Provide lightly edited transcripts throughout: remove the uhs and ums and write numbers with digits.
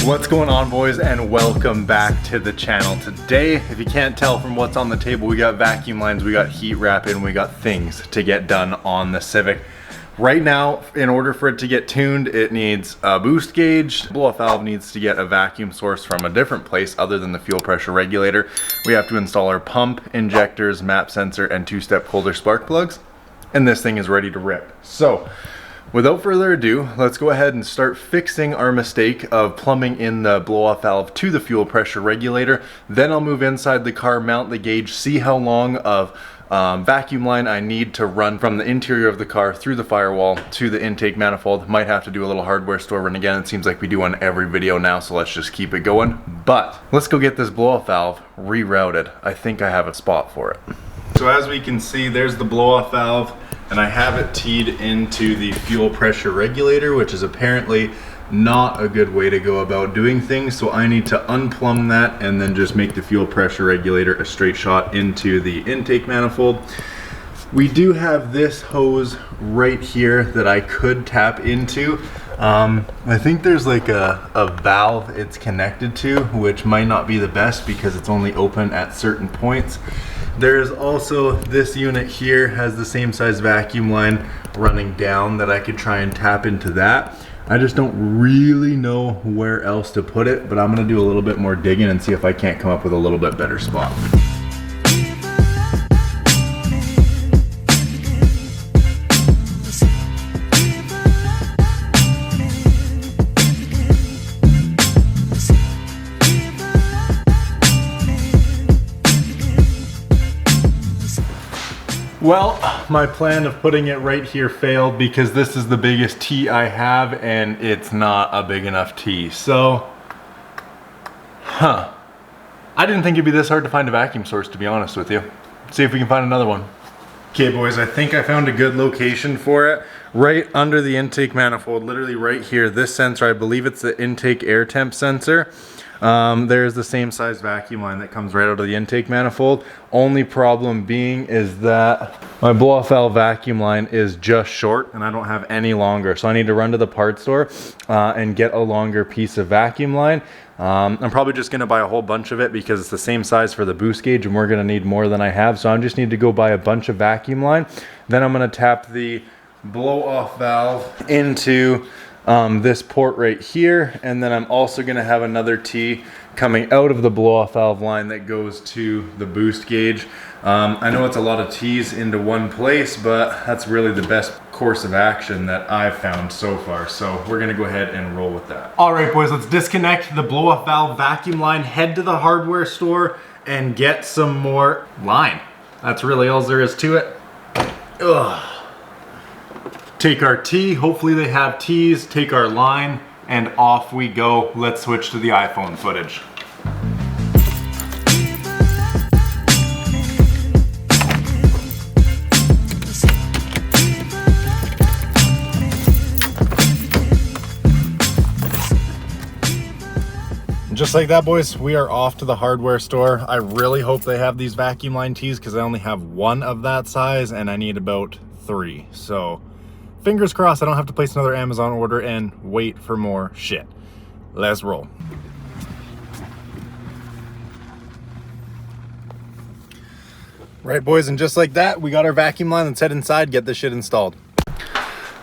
What's going on, boys, and welcome back to the channel. Today, if you can't tell from what's on the table, we got vacuum lines, we got heat wrapping, we got things to get done on the Civic. Right now, in order for it to get tuned, it needs a boost gauge. The blow-off valve needs to get a vacuum source from a different place other than the fuel pressure regulator. We have to install our pump, injectors, map sensor, and two-step Kohler spark plugs. And this thing is ready to rip. So, without further ado, let's go ahead and start fixing our mistake of plumbing in the blow-off valve to the fuel pressure regulator. Then I'll move inside the car, mount the gauge, see how long of vacuum line I need to run from the interior of the car through the firewall to the intake manifold. Might have to do a little hardware store run again. It seems like we do on every video now, so let's just keep it going. But let's go get this blow-off valve rerouted. I think I have a spot for it. So as we can see, there's the blow-off valve, and I have it teed into the fuel pressure regulator, which is apparently not a good way to go about doing things. So I need to unplumb that and then just make the fuel pressure regulator a straight shot into the intake manifold. We do have this hose right here that I could tap into. I think there's like a valve it's connected to, which might not be the best because it's only open at certain points. There's also this unit here, has the same size vacuum line running down that I could try and tap into that. I just don't really know where else to put it, but I'm gonna do a little bit more digging and see if I can't come up with a little bit better spot. Well, my plan of putting it right here failed because this is the biggest T I have and it's not a big enough T. So, I didn't think it'd be this hard to find a vacuum source, to be honest with you. Let's see if we can find another one. Okay, boys, I think I found a good location for it. Right under the intake manifold, literally right here. This sensor, I believe it's the intake air temp sensor. There's the same size vacuum line that comes right out of the intake manifold. Only problem being is that my blow-off valve vacuum line is just short and I don't have any longer. So I need to run to the parts store and get a longer piece of vacuum line. I'm probably just gonna buy a whole bunch of it because it's the same size for the boost gauge and we're gonna need more than I have. So I just need to go buy a bunch of vacuum line. Then I'm gonna tap the blow-off valve into this port right here, and then I'm also going to have another T coming out of the blow-off valve line that goes to the boost gauge. I know it's a lot of T's into one place, but that's really the best course of action that I've found so far. So we're going to go ahead and roll with that. All right, boys, let's disconnect the blow-off valve vacuum line, head to the hardware store, and get some more line. That's really all there is to it. Ugh. Take our T, hopefully they have T's, take our line, and off we go. Let's switch to the iPhone footage. Just like that, boys, we are off to the hardware store. I really hope they have these vacuum line T's because I only have one of that size and I need about 3. So fingers crossed I don't have to place another Amazon order and wait for more shit. Let's roll. Right, boys, and just like that, we got our vacuum line. Let's head inside, get this shit installed.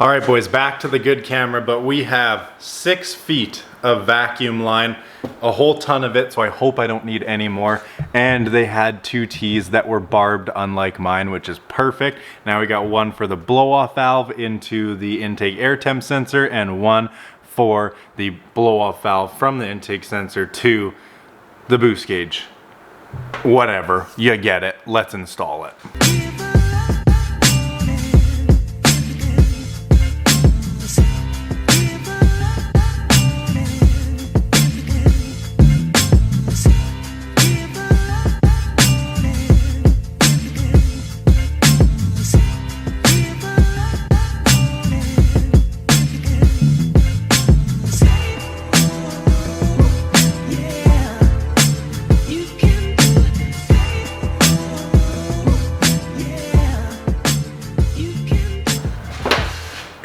All right, boys, back to the good camera, but we have 6 feet of vacuum line, a whole ton of it, so I hope I don't need any more. And they had 2 T's that were barbed, unlike mine, which is perfect. Now we got one for the blow-off valve into the intake air temp sensor and one for the blow-off valve from the intake sensor to the boost gauge. Whatever, you get it. Let's install it.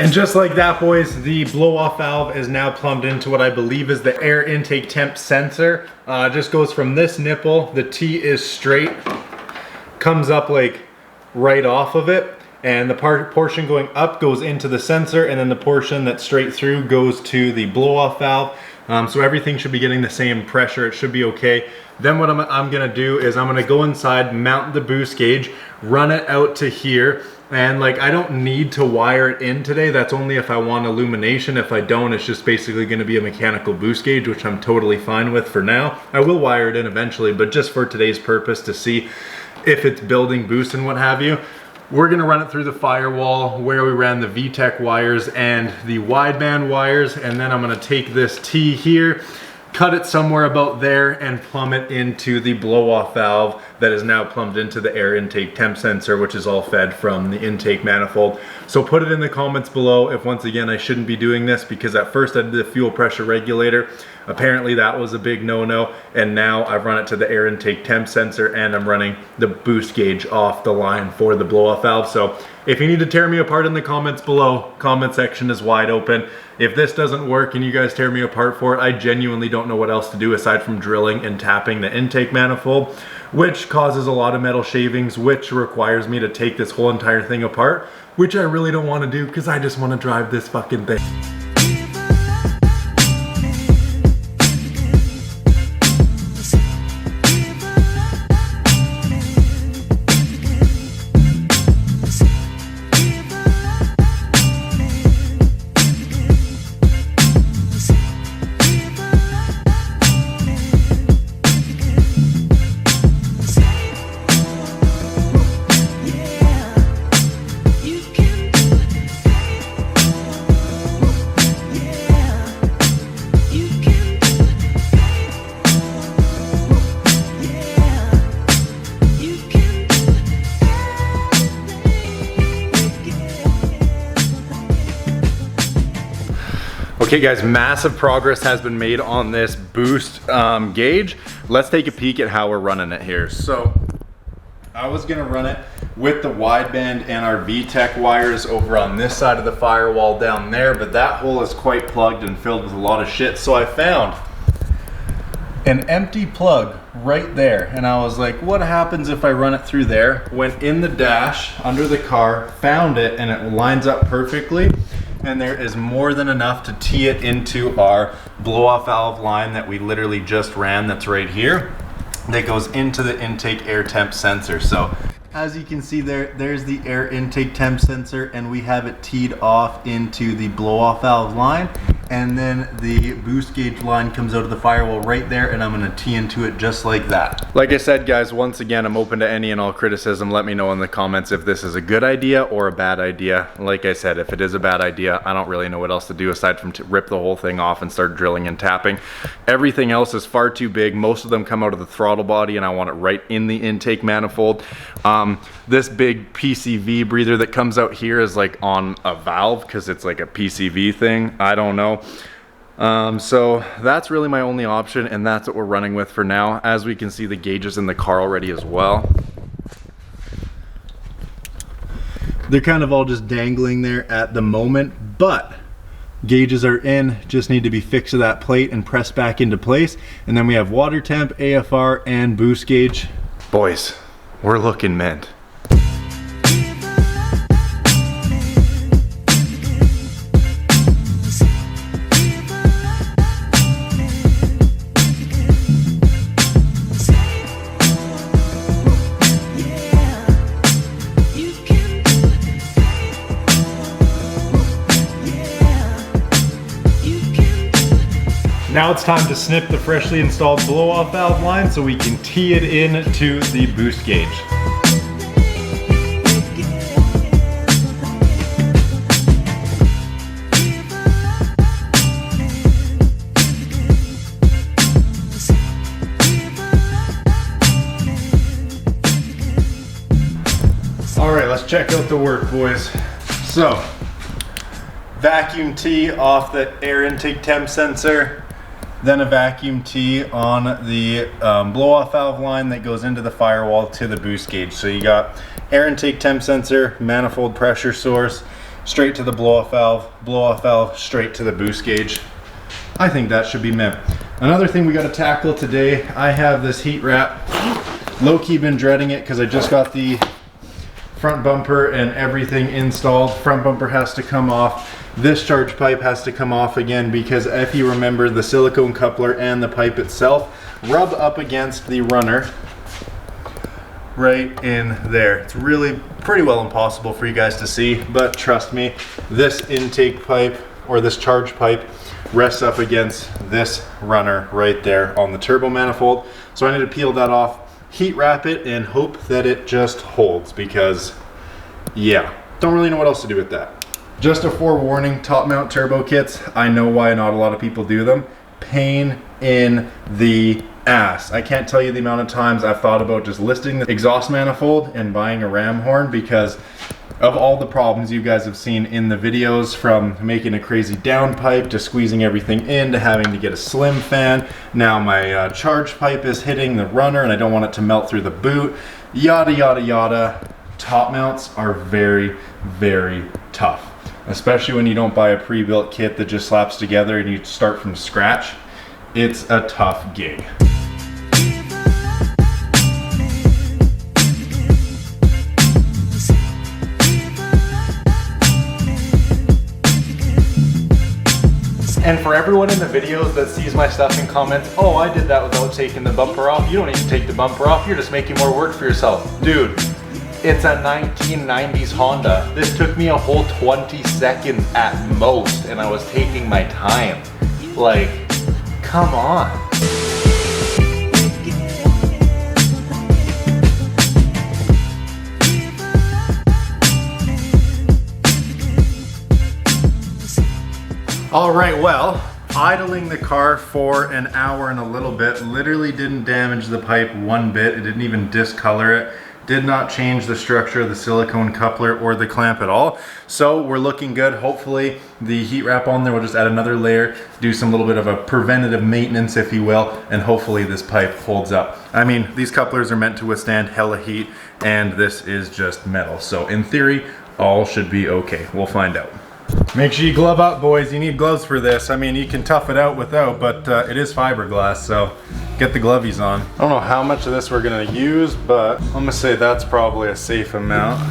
And just like that, boys, the blow-off valve is now plumbed into what I believe is the air intake temp sensor. It just goes from this nipple, the T is straight, comes up like right off of it, and the portion going up goes into the sensor, and then the portion that's straight through goes to the blow-off valve. So everything should be getting the same pressure. It should be okay. Then what I'm gonna do is I'm gonna go inside, mount the boost gauge, run it out to here, and like I don't need to wire it in today. That's only if I want illumination. If I don't, it's just basically gonna be a mechanical boost gauge, which I'm totally fine with for now. I will wire it in eventually, but just for today's purpose to see if it's building boost and what have you. We're gonna run it through the firewall where we ran the VTEC wires and the wideband wires, and then I'm gonna take this T here, cut it somewhere about there, and plumb it into the blow-off valve that is now plumbed into the air intake temp sensor, which is all fed from the intake manifold. So put it in the comments below if once again I shouldn't be doing this, because at first I did the fuel pressure regulator. Apparently that was a big no-no, and now I've run it to the air intake temp sensor and I'm running the boost gauge off the line for the blow-off valve. So if you need to tear me apart in the comments below, comment section is wide open. If this doesn't work and you guys tear me apart for it, I genuinely don't know what else to do aside from drilling and tapping the intake manifold, which causes a lot of metal shavings, which requires me to take this whole entire thing apart, which I really don't want to do because I just want to drive this fucking thing. Okay guys, massive progress has been made on this boost gauge. Let's take a peek at how we're running it here. So I was gonna run it with the wideband and our VTEC wires over on this side of the firewall down there, but that hole is quite plugged and filled with a lot of shit. So I found an empty plug right there, and I was like, what happens if I run it through there? Went in the dash under the car, found it, and it lines up perfectly. And there is more than enough to tee it into our blow-off valve line that we literally just ran, that's right here, that goes into the intake air temp sensor. So as you can see there's the air intake temp sensor, and we have it teed off into the blow-off valve line, and then the boost gauge line comes out of the firewall right there, and I'm gonna tee into it just like that. Like I said guys, once again, I'm open to any and all criticism. Let me know in the comments if this is a good idea or a bad idea. Like I said, if it is a bad idea, I don't really know what else to do aside from to rip the whole thing off and start drilling and tapping. Everything else is far too big. Most of them come out of the throttle body, and I want it right in the intake manifold. This big PCV breather that comes out here is like on a valve because it's like a PCV thing. I don't know. So that's really my only option, and that's what we're running with for now. As we can see, the gauges in the car already as well. They're kind of all just dangling there at the moment, but gauges are in, just need to be fixed to that plate and pressed back into place. And then we have water temp, AFR, and boost gauge. Boys, we're looking mint. Now it's time to snip the freshly installed blow-off valve line so we can tee it in to the boost gauge. All right, let's check out the work, boys. So, vacuum tee off the air intake temp sensor, then a vacuum tee on the blow-off valve line that goes into the firewall to the boost gauge. So you got air intake temp sensor, manifold pressure source, straight to the blow-off valve, straight to the boost gauge. I think that should be mint. Another thing we got to tackle today, I have this heat wrap. Low-key been dreading it because I just got the front bumper and everything installed. Front bumper has to come off. This charge pipe has to come off again because if you remember, the silicone coupler and the pipe itself rub up against the runner right in there. It's really pretty well impossible for you guys to see, but trust me, this intake pipe or this charge pipe rests up against this runner right there on the turbo manifold. So I need to peel that off, heat wrap it, and hope that it just holds because, yeah, don't really know what else to do with that. Just a forewarning, top mount turbo kits, I know why not a lot of people do them. Pain in the ass. I can't tell you the amount of times I've thought about just listing the exhaust manifold and buying a ram horn because of all the problems you guys have seen in the videos, from making a crazy downpipe to squeezing everything in to having to get a slim fan. Now my charge pipe is hitting the runner and I don't want it to melt through the boot. Yada, yada, yada. Top mounts are very, very tough. Especially when you don't buy a pre-built kit that just slaps together and you start from scratch. It's a tough gig. And for everyone in the videos that sees my stuff and comments, oh, I did that without taking the bumper off. You don't need to take the bumper off. You're just making more work for yourself. Dude, it's a 1990s Honda. This took me a whole 20 seconds at most, and I was taking my time. Like, come on. All right, well, idling the car for an hour and a little bit literally didn't damage the pipe one bit. It didn't even discolor it. Did not change the structure of the silicone coupler or the clamp at all. So we're looking good. Hopefully the heat wrap on there will just add another layer, do some little bit of a preventative maintenance, if you will, and hopefully this pipe holds up. I mean, these couplers are meant to withstand hella heat, and this is just metal. So in theory, all should be okay. We'll find out. Make sure you glove up, boys. You need gloves for this. I mean, you can tough it out without, but it is fiberglass, so get the glovies on. I don't know how much of this we're gonna use, but I'm gonna say that's probably a safe amount.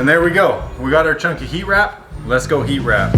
And there we go. We got our chunky heat wrap. Let's go heat wrap.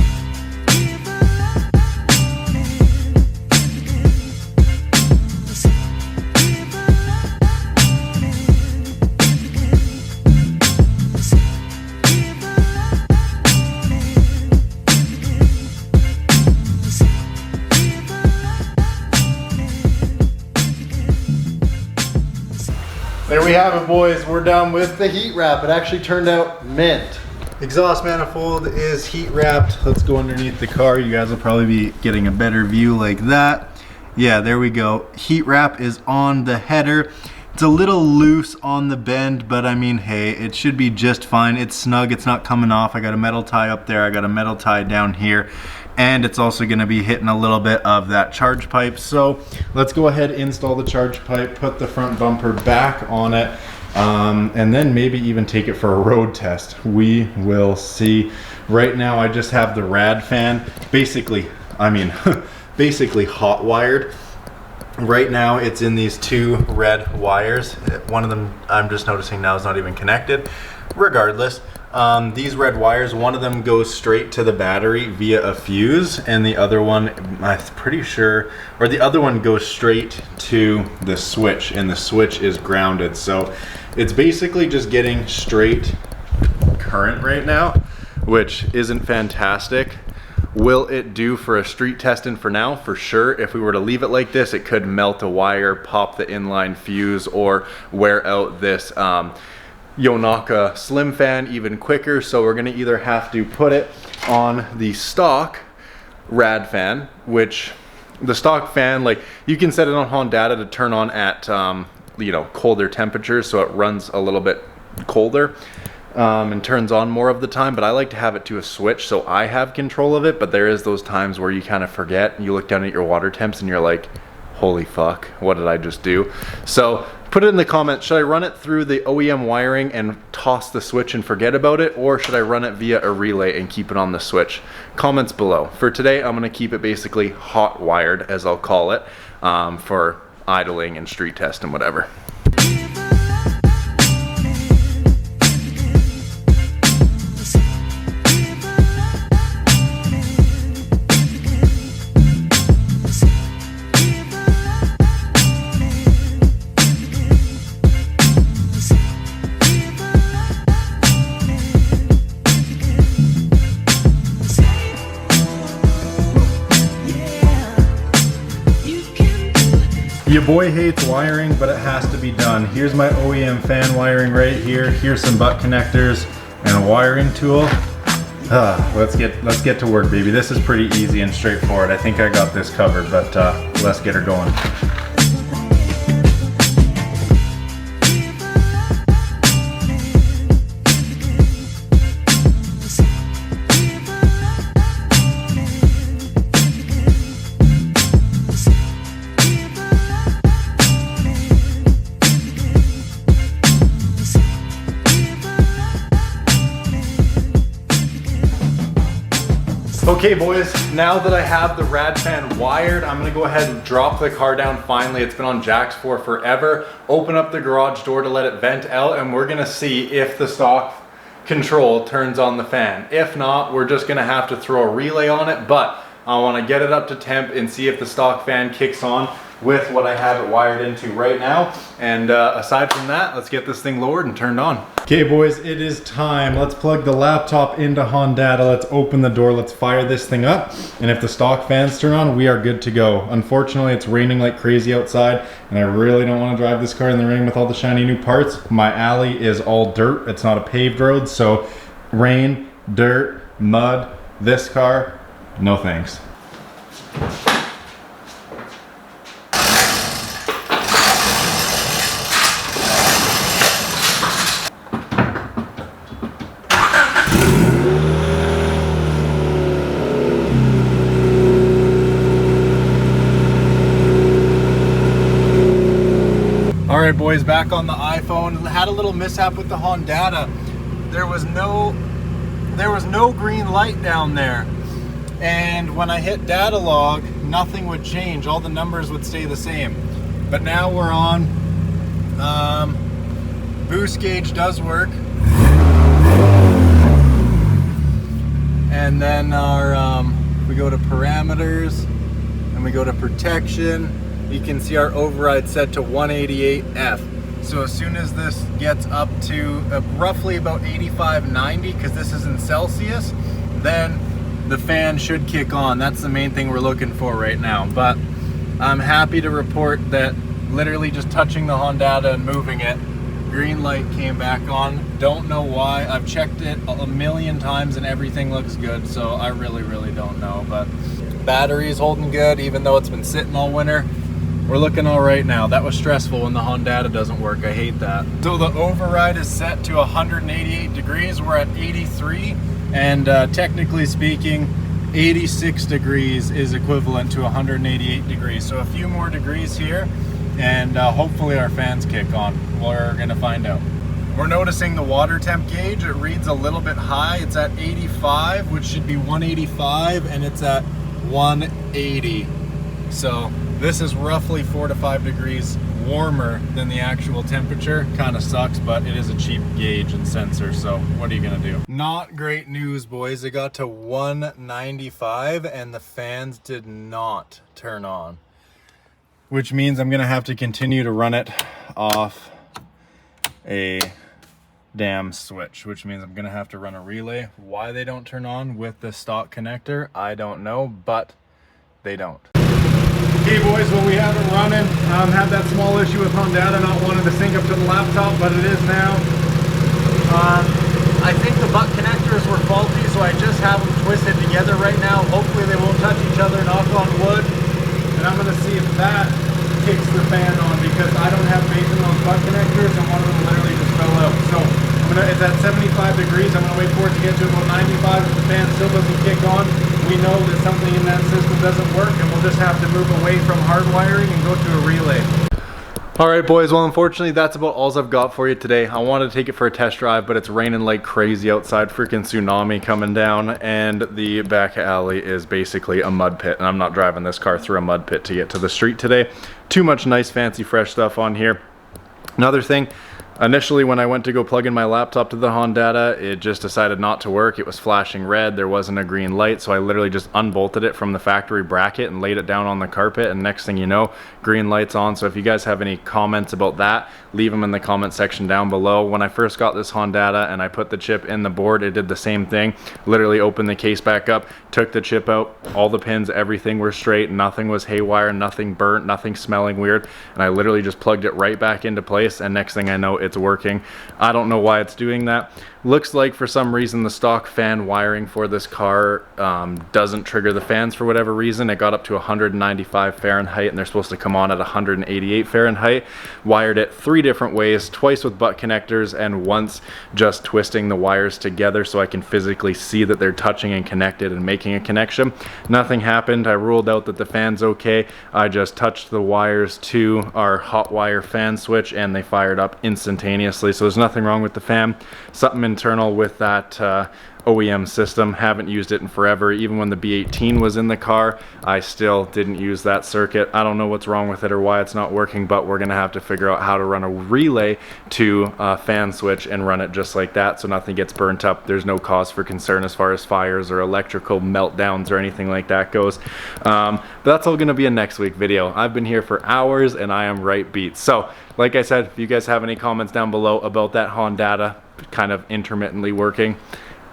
There we have it, boys. We're done with the heat wrap. It actually turned out mint. Exhaust manifold is heat wrapped. Let's go underneath the car. You guys will probably be getting a better view like that. Yeah, there we go. Heat wrap is on the header. It's a little loose on the bend, but I mean, hey, it should be just fine. It's snug, it's not coming off. I got a metal tie up there, I got a metal tie down here, and it's also gonna be hitting a little bit of that charge pipe. So let's go ahead, install the charge pipe, put the front bumper back on it, and then maybe even take it for a road test. We will see. Right now, I just have the rad fan, basically, I mean, basically hot wired. Right now it's in these two red wires. One of them I'm just noticing now is not even connected. Regardless, these red wires, one of them goes straight to the battery via a fuse, and the other one, I'm pretty sure, or the other one goes straight to the switch, and the switch is grounded. So it's basically just getting straight current right now, which isn't fantastic. Will it do for a street testing for now? For sure. If we were to leave it like this, it could melt a wire, pop the inline fuse, or wear out this Yonaka slim fan even quicker. So we're gonna either have to put it on the stock rad fan, which the stock fan, like, you can set it on Honda to turn on at you know, colder temperatures, so it runs a little bit colder. And turns on more of the time, but I like to have it to a switch so I have control of it. But there is those times where you kind of forget, and you look down at your water temps and you're like, holy fuck, what did I just do? So Put it in the comments, should I run it through the OEM wiring and toss the switch and forget about it, or should I run it via a relay and keep it on the switch? Comments below. For today, I'm gonna keep it basically hot wired, as I'll call it, for idling and street test and whatever. Your boy hates wiring, but it has to be done. Here's my OEM fan wiring right here. Here's some butt connectors and a wiring tool. Let's get to work, baby. This is pretty easy and straightforward. I think I got this covered, but let's get her going. Okay boys, now that I have the rad fan wired, I'm gonna go ahead and drop the car down finally. It's been on jacks for forever. Open up the garage door to let it vent out, and we're gonna see if the stock control turns on the fan. If not, we're just gonna have to throw a relay on it, but I wanna get it up to temp and see if the stock fan kicks on with what I have it wired into right now. And aside from that, let's get this thing lowered and turned on. Okay boys, it is time. Let's plug the laptop into Honda. Let's open the door, let's fire this thing up. And if the stock fans turn on, we are good to go. Unfortunately, it's raining like crazy outside, and I really don't want to drive this car in the rain with all the shiny new parts. My alley is all dirt. It's not a paved road, so rain, dirt, mud, this car, no thanks. Alright boys, back on the iPhone. Had a little mishap with the Honda. There was no green light down there. And when I hit data log, nothing would change. All the numbers would stay the same. But now we're on. Boost gauge does work. And then our we go to parameters and we go to protection. You can see our override set to 188F. So as soon as this gets up to roughly about 85, 90, because this is in Celsius, then the fan should kick on. That's the main thing we're looking for right now. But I'm happy to report that literally just touching the Honda and moving it, green light came back on. Don't know why. I've checked it a million times and everything looks good, so I really don't know. But battery's holding good, even though it's been sitting all winter. We're looking all right now. That was stressful when the Honda doesn't work. I hate that. So the override is set to 188 degrees. We're at 83, and technically speaking, 86 degrees is equivalent to 188 degrees. So a few more degrees here, and hopefully our fans kick on. We're gonna find out. We're noticing the water temp gauge. It reads a little bit high. It's at 85, which should be 185, and it's at 180. So this is roughly 4 to 5 degrees warmer than the actual temperature. Kind of sucks, but it is a cheap gauge and sensor, so what are you gonna do? Not great news, boys. It got to 195 and the fans did not turn on, which means I'm gonna have to continue to run it off a damn switch, which means I'm gonna have to run a relay. Why they don't turn on with the stock connector, I don't know, but they don't. Okay boys, well we have it running. Had that small issue with Honda not wanting to sync up to the laptop, but it is now. I think the butt connectors were faulty, so I just have them twisted together right now. Hopefully they won't touch each other, knock on wood. And I'm gonna see if that kicks the fan on, because I don't have faith in those butt connectors and one of them literally just fell out. So it's at 75 degrees. I'm gonna wait for it to get to about 95. If the fan still doesn't kick on, we know that something in that system doesn't work, and we'll just have to move away from hardwiring and go to a relay. All right, boys, well, unfortunately, that's about all I've got for you today. I wanted to take it for a test drive, but it's raining like crazy outside, freaking tsunami coming down, and the back alley is basically a mud pit, and I'm not driving this car through a mud pit to get to the street today. Too much nice, fancy, fresh stuff on here. Another thing, initially when I went to go plug in my laptop to the Honda, it just decided not to work. It was flashing red, there wasn't a green light, so I literally just unbolted it from the factory bracket and laid it down on the carpet, and next thing you know, green light's on. So if you guys have any comments about that, leave them in the comment section down below. When I first got this Honda and I put the chip in the board, it did the same thing. Literally opened the case back up, took the chip out, all the pins, everything were straight, nothing was haywire, nothing burnt, nothing smelling weird, and I literally just plugged it right back into place, and next thing I know, it's working. I don't know why it's doing that. Looks like for some reason the stock fan wiring for this car doesn't trigger the fans for whatever reason. It got up to 195 Fahrenheit and they're supposed to come on at 188 Fahrenheit. Wired it 3 different ways, twice with butt connectors and once just twisting the wires together so I can physically see that they're touching and connected and making a connection. Nothing happened. I ruled out that the fan's okay. I just touched the wires to our hot wire fan switch and they fired up instantaneously. So there's nothing wrong with the fan. Something internal with that OEM system. Haven't used it in forever. Even when the B18 was in the car, I still didn't use that circuit. I don't know what's wrong with it or why it's not working, but we're gonna have to figure out how to run a relay to a fan switch and run it just like that so nothing gets burnt up. There's no cause for concern as far as fires or electrical meltdowns or anything like that goes. But that's all gonna be a next week video. I've been here for hours and I am right beat. So like I said, if you guys have any comments down below about that Honda kind of intermittently working,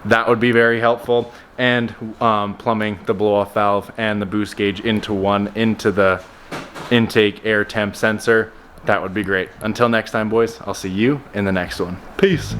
that would be very helpful. And plumbing the blow-off valve and the boost gauge into the intake air temp sensor, that would be great. Until next time, boys, I'll see you in the next one. Peace.